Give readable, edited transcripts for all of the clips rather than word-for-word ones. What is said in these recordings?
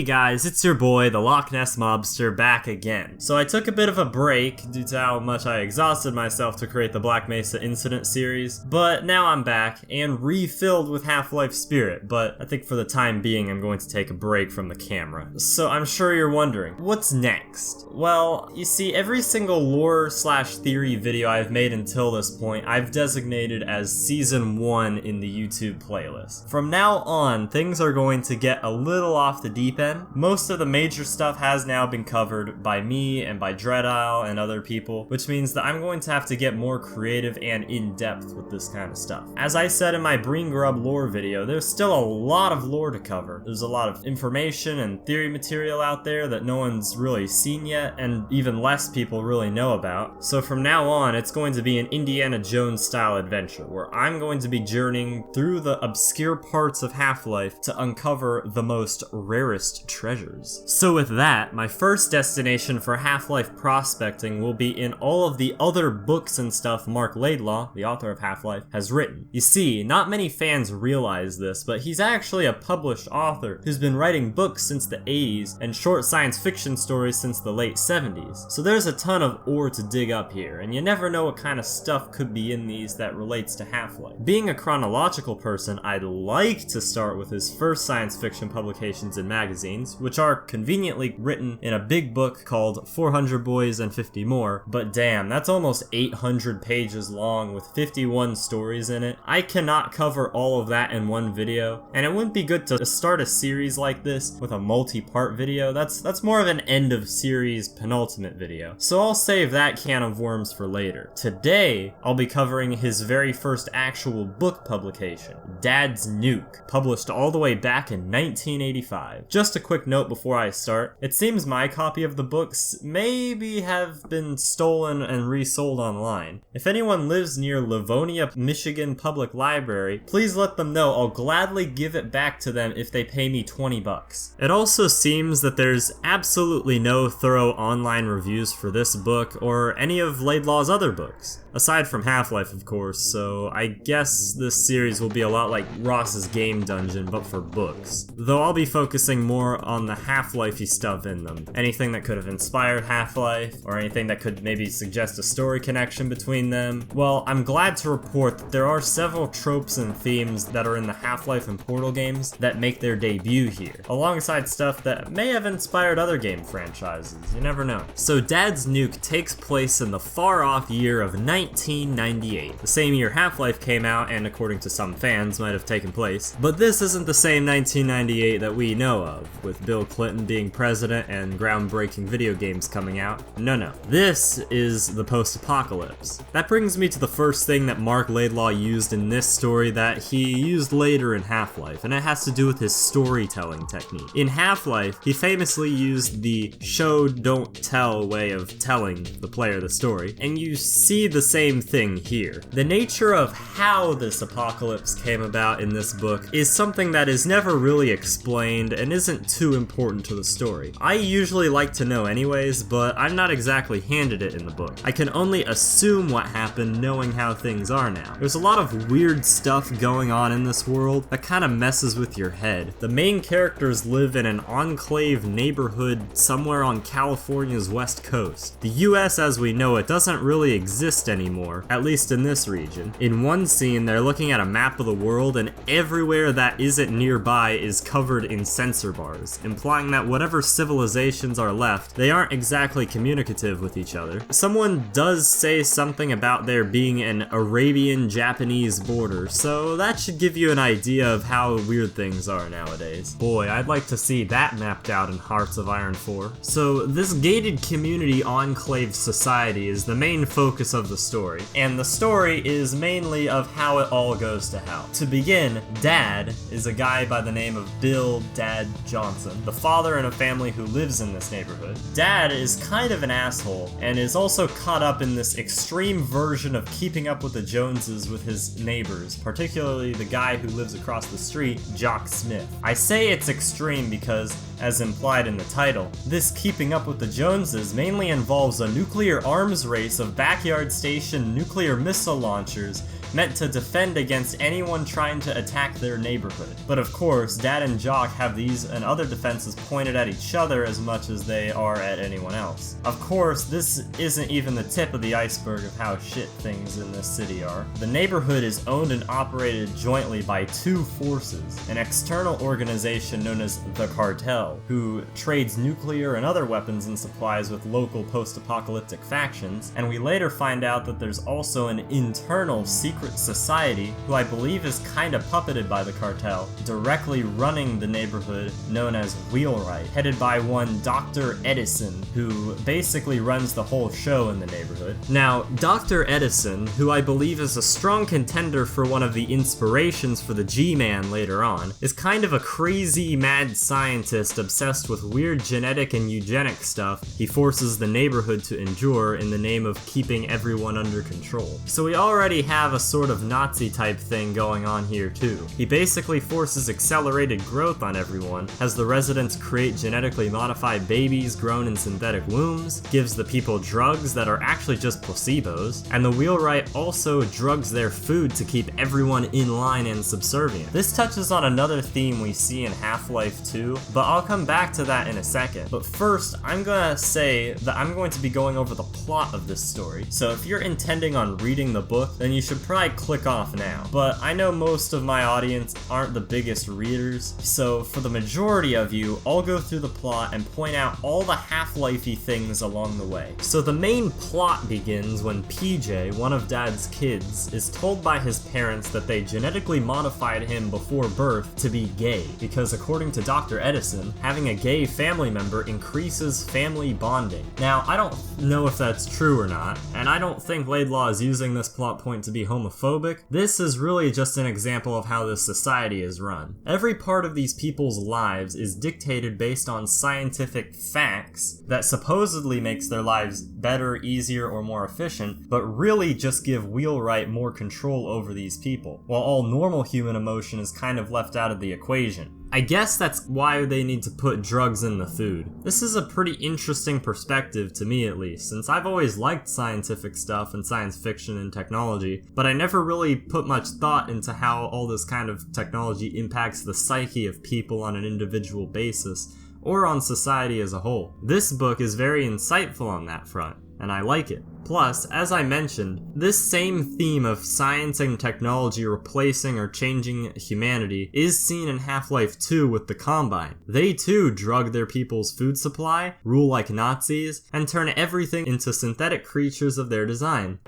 guys, it's your boy, the Loch Ness Mobster, back again. So I took a bit of a break due to how much I exhausted myself to create the Black Mesa Incident series, but now I'm back and refilled with Half-Life Spirit, but I think for the time being I'm going to take a break from the camera. So I'm sure you're wondering, what's next? Well, you see, every single lore/theory video I've made until this point, I've designated as Season 1 in the YouTube playlist. From now on, things are going to get a little off the deep end. Most of the major stuff has now been covered by me and by Dreadisle and other people, which means that I'm going to have to get more creative and in-depth with this kind of stuff. As I said in my Breen Grub lore video, there's still a lot of lore to cover. There's a lot of information and theory material out there that no one's really seen yet, and even less people really know about. So from now on, it's going to be an Indiana Jones style adventure, where I'm going to be journeying through the obscure parts of Half-Life to uncover the most rarest treasures. So with that, my first destination for Half-Life prospecting will be in all of the other books and stuff Marc Laidlaw, the author of Half-Life, has written. You see, not many fans realize this, but he's actually a published author who's been writing books since the 80s and short science fiction stories since the late 70s. So there's a ton of ore to dig up here, and you never know what kind of stuff could be in these that relates to Half-Life. Being a chronological person, I'd like to start with his first science fiction publications in magazines, which are conveniently written in a big book called 400 Boys and 50 More, but damn, that's almost 800 pages long with 51 stories in it. I cannot cover all of that in one video, and it wouldn't be good to start a series like this with a multi-part video. That's more of an end of series penultimate video, so I'll save that can of worms for later. Today, I'll be covering his very first actual book publication, Dad's Nuke, published all the way back in 1985. Just a quick note before I start, it seems my copy of the books maybe have been stolen and resold online. If anyone lives near Livonia, Michigan Public Library, please let them know. I'll gladly give it back to them if they pay me 20 bucks. It also seems that there's absolutely no thorough online reviews for this book or any of Laidlaw's other books. Aside from Half-Life, of course, so I guess this series will be a lot like Ross's Game Dungeon, but for books. Though I'll be focusing more on the Half-Life-y stuff in them. Anything that could have inspired Half-Life, or anything that could maybe suggest a story connection between them. Well, I'm glad to report that there are several tropes and themes that are in the Half-Life and Portal games that make their debut here, alongside stuff that may have inspired other game franchises, you never know. So Dad's Nuke takes place in the far-off year of 1998, the same year Half-Life came out and according to some fans might have taken place. But this isn't the same 1998 that we know of, with Bill Clinton being president and groundbreaking video games coming out. No. This is the post-apocalypse. That brings me to the first thing that Marc Laidlaw used in this story that he used later in Half-Life, and it has to do with his storytelling technique. In Half-Life, he famously used the show don't tell way of telling the player the story, and you see the same thing here. The nature of how this apocalypse came about in this book is something that is never really explained and isn't too important to the story. I usually like to know anyways, but I'm not exactly handed it in the book. I can only assume what happened knowing how things are now. There's a lot of weird stuff going on in this world that kind of messes with your head. The main characters live in an enclave neighborhood somewhere on California's west coast. The US as we know it doesn't really exist anymore, at least in this region. In one scene, they're looking at a map of the world and everywhere that isn't nearby is covered in sensor bars, implying that whatever civilizations are left, they aren't exactly communicative with each other. Someone does say something about there being an Arabian-Japanese border, so that should give you an idea of how weird things are nowadays. Boy, I'd like to see that mapped out in Hearts of Iron 4. So this gated community enclave society is the main focus of the story, and the story is mainly of how it all goes to hell. To begin, Dad is a guy by the name of Bill Dad Johnson, the father in a family who lives in this neighborhood. Dad is kind of an asshole, and is also caught up in this extreme version of keeping up with the Joneses with his neighbors, particularly the guy who lives across the street, Jock Smith. I say it's extreme because as implied in the title. This keeping up with the Joneses mainly involves a nuclear arms race of backyard station nuclear missile launchers meant to defend against anyone trying to attack their neighborhood. But of course, Dad and Jock have these and other defenses pointed at each other as much as they are at anyone else. Of course, this isn't even the tip of the iceberg of how shit things in this city are. The neighborhood is owned and operated jointly by two forces, an external organization known as the Cartel, who trades nuclear and other weapons and supplies with local post-apocalyptic factions, and we later find out that there's also an internal secret society who I believe is kinda puppeted by the Cartel, directly running the neighborhood known as Wheelwright, headed by one Dr. Edison, who basically runs the whole show in the neighborhood. Now, Dr. Edison, who I believe is a strong contender for one of the inspirations for the G-Man later on, is kind of a crazy mad scientist obsessed with weird genetic and eugenic stuff he forces the neighborhood to endure in the name of keeping everyone under control. So we already have a sort of Nazi type thing going on here too. He basically forces accelerated growth on everyone, has the residents create genetically modified babies grown in synthetic wombs, gives the people drugs that are actually just placebos, and the Wheelwright also drugs their food to keep everyone in line and subservient. This touches on another theme we see in Half-Life 2, but I'll come back to that in a second. But first, I'm gonna say that I'm going to be going over the plot of this story, so if you're intending on reading the book, then you should probably click off now. But I know most of my audience aren't the biggest readers, so for the majority of you, I'll go through the plot and point out all the Half-Life-y things along the way. So the main plot begins when PJ, one of Dad's kids, is told by his parents that they genetically modified him before birth to be gay, because according to Dr. Edison, having a gay family member increases family bonding. Now, I don't know if that's true or not, and I don't think Laidlaw is using this plot point to be homophobic. This is really just an example of how this society is run. Every part of these people's lives is dictated based on scientific facts that supposedly makes their lives better, easier, or more efficient, but really just give Wheelwright more control over these people, while all normal human emotion is kind of left out of the equation. I guess that's why they need to put drugs in the food. This is a pretty interesting perspective to me at least, since I've always liked scientific stuff and science fiction and technology, but I never really put much thought into how all this kind of technology impacts the psyche of people on an individual basis, or on society as a whole. This book is very insightful on that front, and I like it. Plus, as I mentioned, this same theme of science and technology replacing or changing humanity is seen in Half-Life 2 with the Combine. They too drug their people's food supply, rule like Nazis, and turn everything into synthetic creatures of their design.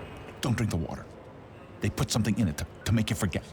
Don't drink the water. They put something in it to make you forget.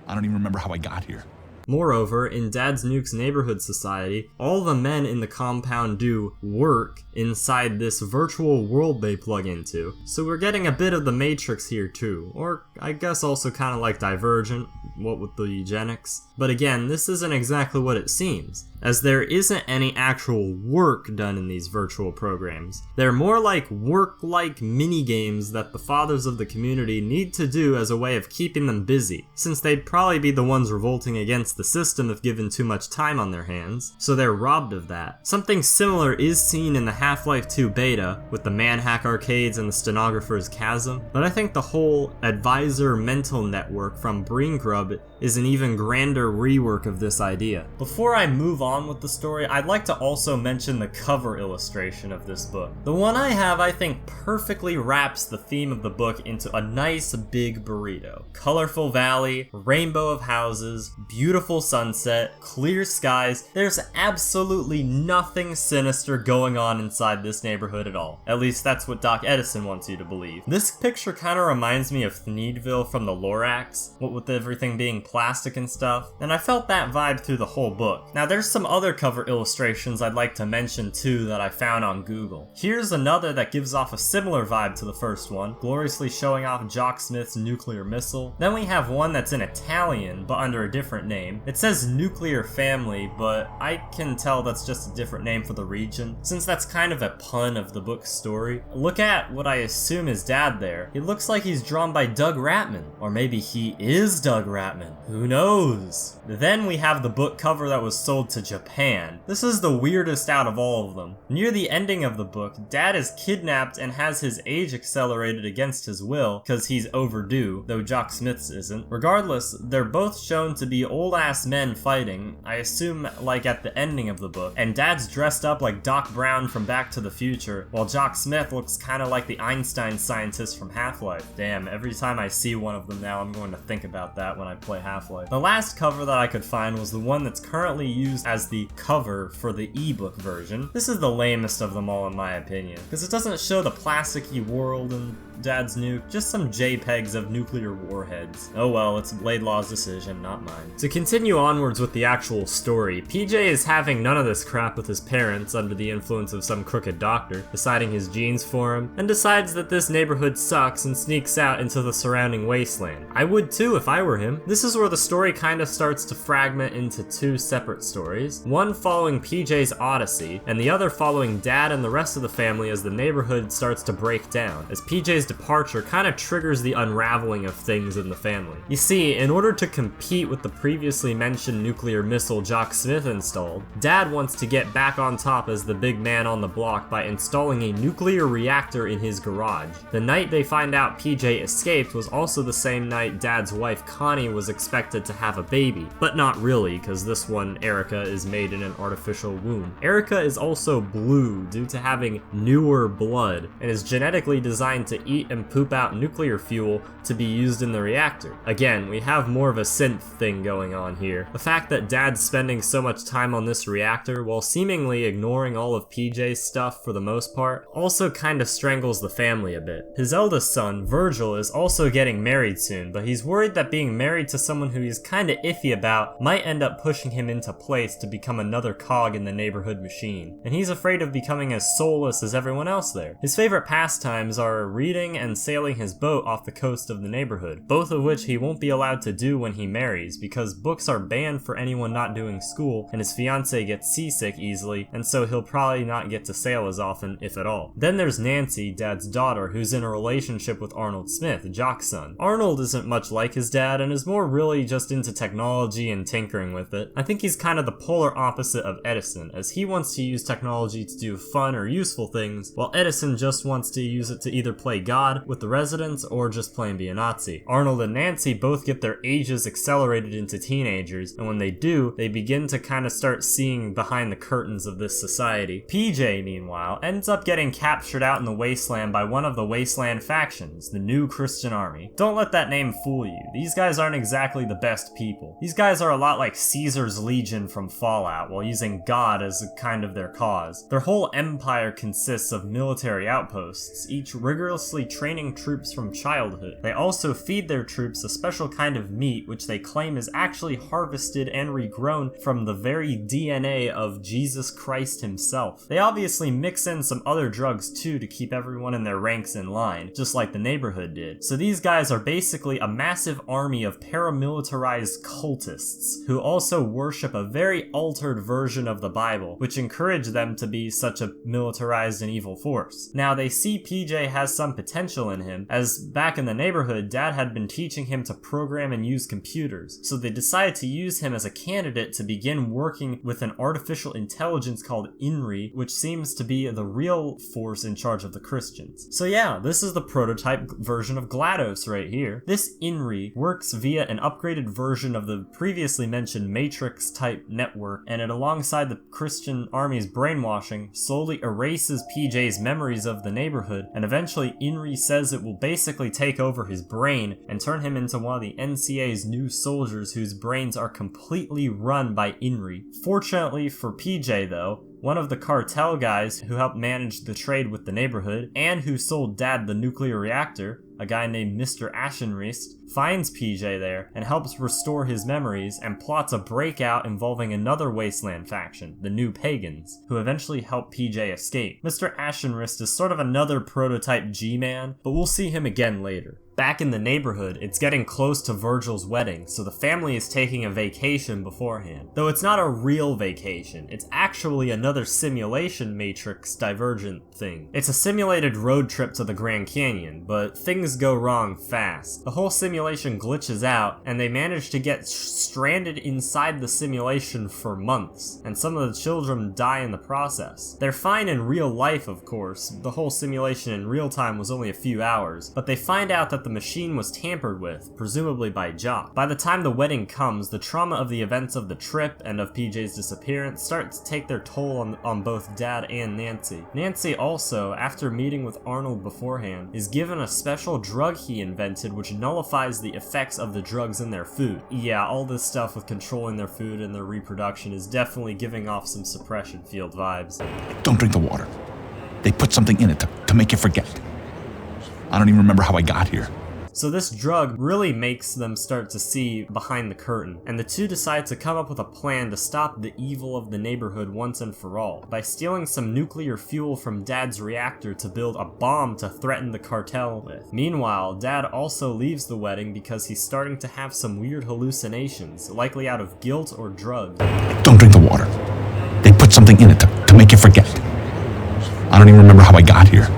I don't even remember how I got here. Moreover, in Dad's Nuke's neighborhood society, all the men in the compound do work inside this virtual world they plug into. So we're getting a bit of the Matrix here too, or I guess also kind of like Divergent, what with the eugenics. But again, this isn't exactly what it seems, as there isn't any actual work done in these virtual programs. They're more like work-like mini-games that the fathers of the community need to do as a way of keeping them busy, since they'd probably be the ones revolting against the system if given too much time on their hands, so they're robbed of that. Something similar is seen in the Half-Life 2 beta, with the Manhack arcades and the Stenographer's Chasm, but I think the whole advisor mental network from Brain Grub is an even grander rework of this idea. Before I move on with the story, I'd like to also mention the cover illustration of this book. The one I have, I think, perfectly wraps the theme of the book into a nice big burrito. Colorful valley, rainbow of houses, beautiful sunset, clear skies. There's absolutely nothing sinister going on inside this neighborhood at all. At least that's what Doc Edison wants you to believe. This picture kind of reminds me of Thneedville from the Lorax, what with everything being plastic and stuff, and I felt that vibe through the whole book. Now there's some other cover illustrations I'd like to mention too that I found on Google. Here's another that gives off a similar vibe to the first one, gloriously showing off Jock Smith's nuclear missile. Then we have one that's in Italian, but under a different name. It says Nuclear Family, but I can tell that's just a different name for the region, since that's kind of a pun of the book's story. Look at what I assume is Dad there. It looks like he's drawn by Doug Ratman. Or maybe he is Doug Ratman. Who knows? Then we have the book cover that was sold to Japan. This is the weirdest out of all of them. Near the ending of the book, Dad is kidnapped and has his age accelerated against his will because he's overdue, though Jock Smith's isn't. Regardless, they're both shown to be old-ass men fighting, I assume like at the ending of the book, and Dad's dressed up like Doc Brown from Back to the Future, while Jock Smith looks kinda like the Einstein scientist from Half-Life. Damn, every time I see one of them now, I'm going to think about that when I play Half-Life. The last cover that I could find was the one that's currently used as the cover for the ebook version. This is the lamest of them all in my opinion, because it doesn't show the plasticky world and Dad's nuke, just some JPEGs of nuclear warheads. Oh well, it's Laidlaw's decision, not mine. To continue onwards with the actual story, PJ is having none of this crap with his parents under the influence of some crooked doctor, deciding his genes for him, and decides that this neighborhood sucks and sneaks out into the surrounding wasteland. I would too if I were him. This is where the story kind of starts to fragment into two separate stories, one following PJ's odyssey, and the other following Dad and the rest of the family as the neighborhood starts to break down, as PJ's departure kind of triggers the unraveling of things in the family. You see, in order to compete with the previously mentioned nuclear missile Jock Smith installed, Dad wants to get back on top as the big man on the block by installing a nuclear reactor in his garage. The night they find out PJ escaped was also the same night Dad's wife Connie was expected to have a baby, but not really, because this one, Erica, is made in an artificial womb. Erica is also blue due to having newer blood, and is genetically designed to eat and poop out nuclear fuel to be used in the reactor. Again, we have more of a synth thing going on here. The fact that Dad's spending so much time on this reactor while seemingly ignoring all of PJ's stuff for the most part also kind of strangles the family a bit. His eldest son, Virgil, is also getting married soon, but he's worried that being married to someone who he's kinda iffy about might end up pushing him into place to become another cog in the neighborhood machine. And he's afraid of becoming as soulless as everyone else there. His favorite pastimes are reading and sailing his boat off the coast of the neighborhood, both of which he won't be allowed to do when he marries because books are banned for anyone not doing school, and his fiancée gets seasick easily, and so he'll probably not get to sail as often, if at all. Then there's Nancy, Dad's daughter, who's in a relationship with Arnold Smith, Jock's son. Arnold isn't much like his dad and is more really just into technology and tinkering with it. I think he's kind of the polar opposite of Edison, as he wants to use technology to do fun or useful things, while Edison just wants to use it to either play God with the residents or just plain be a Nazi. Arnold and Nancy both get their ages accelerated into teenagers, and when they do, they begin to kind of start seeing behind the curtains of this society. PJ, meanwhile, ends up getting captured out in the wasteland by one of the wasteland factions, the New Christian Army. Don't let that name fool you. These guys aren't exactly the best people. These guys are a lot like Caesar's Legion from Fallout, while using God as a kind of their cause. Their whole empire consists of military outposts, each rigorously training troops from childhood. They also feed their troops a special kind of meat which they claim is actually harvested and regrown from the very DNA of Jesus Christ himself. They obviously mix in some other drugs too to keep everyone in their ranks in line, just like the neighborhood did. So these guys are basically a massive army of paramilitarized cultists who also worship a very altered version of the Bible, which encourage them to be such a militarized and evil force. Now they see PJ has some potential in him, as back in the neighborhood, Dad had been teaching him to program and use computers, so they decided to use him as a candidate to begin working with an artificial intelligence called INRI, which seems to be the real force in charge of the Christians. So yeah, this is the prototype version of GLaDOS right here. This INRI works via an upgraded version of the previously mentioned Matrix-type network, and it, alongside the Christian army's brainwashing, slowly erases PJ's memories of the neighborhood, and eventually INRI says it will basically take over his brain and turn him into one of the NCA's new soldiers whose brains are completely run by INRI. Fortunately for PJ though, one of the cartel guys who helped manage the trade with the neighborhood, and who sold Dad the nuclear reactor, a guy named Mr. Ashenrist, finds PJ there and helps restore his memories and plots a breakout involving another wasteland faction, the New Pagans, who eventually help PJ escape. Mr. Ashenwrist is sort of another prototype G-Man, but we'll see him again later. Back in the neighborhood, it's getting close to Virgil's wedding, so the family is taking a vacation beforehand. Though it's not a real vacation, it's actually another simulation Matrix Divergent thing. It's a simulated road trip to the Grand Canyon, but things go wrong fast. The whole simulation glitches out, and they manage to get stranded inside the simulation for months, and some of the children die in the process. They're fine in real life, of course. The whole simulation in real time was only a few hours, but they find out that the machine was tampered with, presumably by Jock. By the time the wedding comes, the trauma of the events of the trip and of PJ's disappearance start to take their toll on both Dad and Nancy. Nancy also, after meeting with Arnold beforehand, is given a special drug he invented which nullifies the effects of the drugs in their food. Yeah, all this stuff with controlling their food and their reproduction is definitely giving off some suppression field vibes. Don't drink the water. They put something in it to make you forget. I don't even remember how I got here. So this drug really makes them start to see behind the curtain, and the two decide to come up with a plan to stop the evil of the neighborhood once and for all, by stealing some nuclear fuel from Dad's reactor to build a bomb to threaten the cartel with. Meanwhile, Dad also leaves the wedding because he's starting to have some weird hallucinations, likely out of guilt or drugs. Don't drink the water. They put something in it to make you forget. I don't even remember how I got here.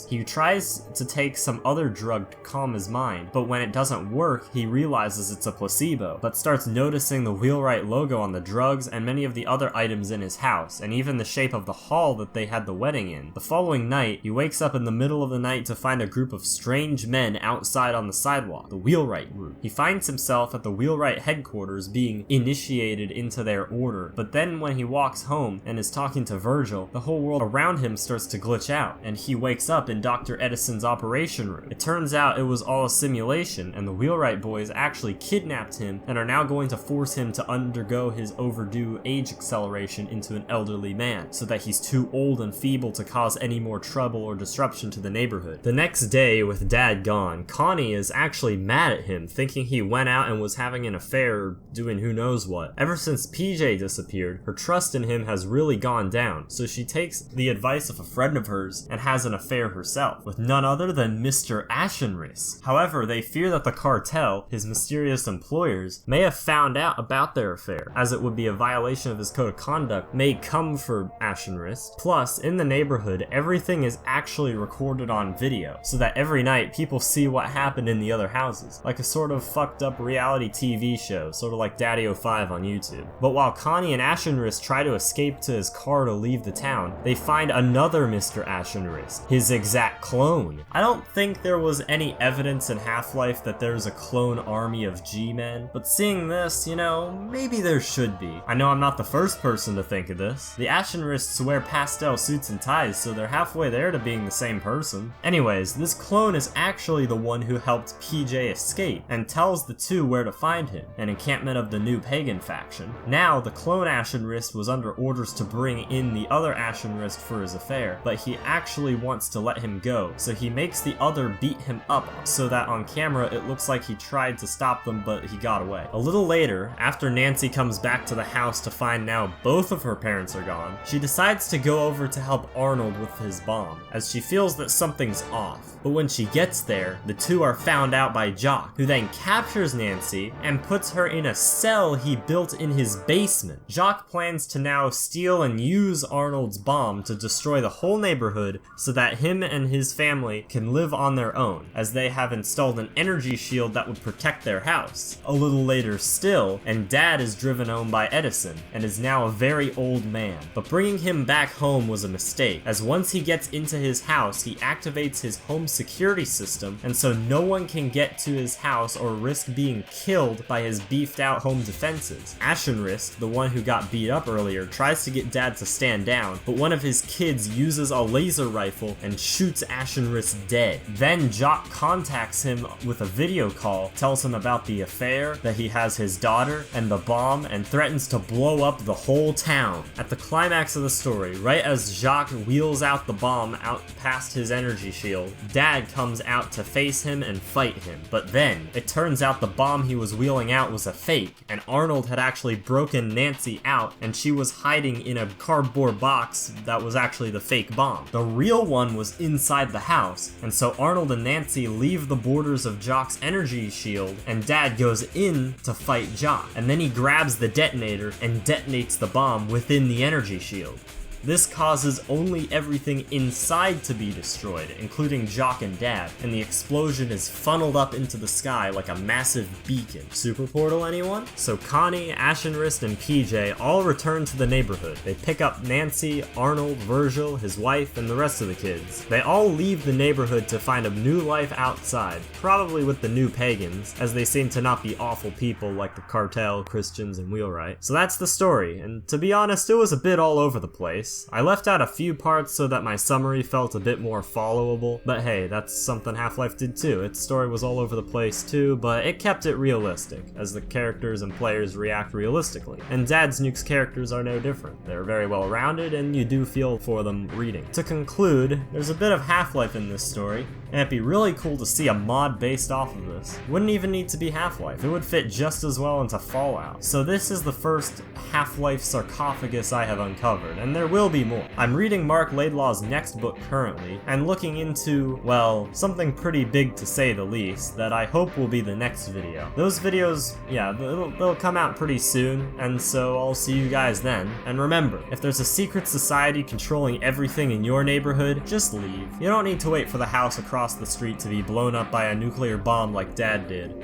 He tries to take some other drug to calm his mind, but when it doesn't work, he realizes it's a placebo, but starts noticing the Wheelwright logo on the drugs and many of the other items in his house, and even the shape of the hall that they had the wedding in. The following night, he wakes up in the middle of the night to find a group of strange men outside on the sidewalk, the Wheelwright group. He finds himself at the Wheelwright headquarters being initiated into their order, but then when he walks home and is talking to Virgil, the whole world around him starts to glitch out, and he wakes up in Dr. Edison's operation room. It turns out it was all a simulation, and the Wheelwright boys actually kidnapped him and are now going to force him to undergo his overdue age acceleration into an elderly man, so that he's too old and feeble to cause any more trouble or disruption to the neighborhood. The next day, with Dad gone, Connie is actually mad at him, thinking he went out and was having an affair or doing who knows what. Ever since PJ disappeared, her trust in him has really gone down, so she takes the advice of a friend of hers and has an affair herself, with none other than Mr. Ashenwrist. However, they fear that the cartel, his mysterious employers, may have found out about their affair, as it would be a violation of his code of conduct, may come for Ashenwrist. Plus, in the neighborhood, everything is actually recorded on video, so that every night people see what happened in the other houses, like a sort of fucked up reality TV show, sort of like Daddy 05 on YouTube. But while Connie and Ashenwrist try to escape to his car to leave the town, they find another Mr. Ashenwrist, his exact clone. I don't think there was any evidence in Half-Life that there's a clone army of G-Men, but seeing this, you know, maybe there should be. I know I'm not the first person to think of this. The Ashenwrists wear pastel suits and ties, so they're halfway there to being the same person. Anyways, this clone is actually the one who helped PJ escape, and tells the two where to find him, an encampment of the New Pagan faction. Now, the clone Ashenwrist was under orders to bring in the other Ashenwrist for his affair, but he actually wants to let him go, so he makes the other beat him up so that on camera it looks like he tried to stop them but he got away. A little later, after Nancy comes back to the house to find now both of her parents are gone, she decides to go over to help Arnold with his bomb, as she feels that something's off. But when she gets there, the two are found out by Jock, who then captures Nancy and puts her in a cell he built in his basement. Jock plans to now steal and use Arnold's bomb to destroy the whole neighborhood so that him and his family can live on their own, as they have installed an energy shield that would protect their house. A little later still, and Dad is driven home by Edison, and is now a very old man. But bringing him back home was a mistake, as once he gets into his house, he activates his home security system, and so no one can get to his house or risk being killed by his beefed out home defenses. Ashenwrist, the one who got beat up earlier, tries to get Dad to stand down, but one of his kids uses a laser rifle and shoots shoots Ashenris dead. Then Jock contacts him with a video call, tells him about the affair, that he has his daughter, and the bomb, and threatens to blow up the whole town. At the climax of the story, right as Jacques wheels out the bomb out past his energy shield, Dad comes out to face him and fight him. But then, it turns out the bomb he was wheeling out was a fake, and Arnold had actually broken Nancy out, and she was hiding in a cardboard box that was actually the fake bomb. The real one was inside the house, and so Arnold and Nancy leave the borders of Jock's energy shield, and Dad goes in to fight Jock, and then he grabs the detonator and detonates the bomb within the energy shield. This causes only everything inside to be destroyed, including Jock and Dad, and the explosion is funneled up into the sky like a massive beacon. Super portal, anyone? So Connie, Ashenrist, and PJ all return to the neighborhood. They pick up Nancy, Arnold, Virgil, his wife, and the rest of the kids. They all leave the neighborhood to find a new life outside, probably with the new pagans, as they seem to not be awful people like the cartel, Christians, and Wheelwright. So that's the story, and to be honest, it was a bit all over the place. I left out a few parts so that my summary felt a bit more followable, but hey, that's something Half-Life did too. Its story was all over the place too, but it kept it realistic, as the characters and players react realistically. And Dad's Nuke's characters are no different. They're very well rounded, and you do feel for them reading. To conclude, there's a bit of Half-Life in this story, and it'd be really cool to see a mod based off of this. Wouldn't even need to be Half-Life, it would fit just as well into Fallout. So this is the first Half-Life sarcophagus I have uncovered, and there will be more. I'm reading Marc Laidlaw's next book currently, and looking into, well, something pretty big to say the least, that I hope will be the next video. Those videos, yeah, they'll come out pretty soon, and so I'll see you guys then. And remember, if there's a secret society controlling everything in your neighborhood, just leave. You don't need to wait for the house across the street to be blown up by a nuclear bomb like Dad did.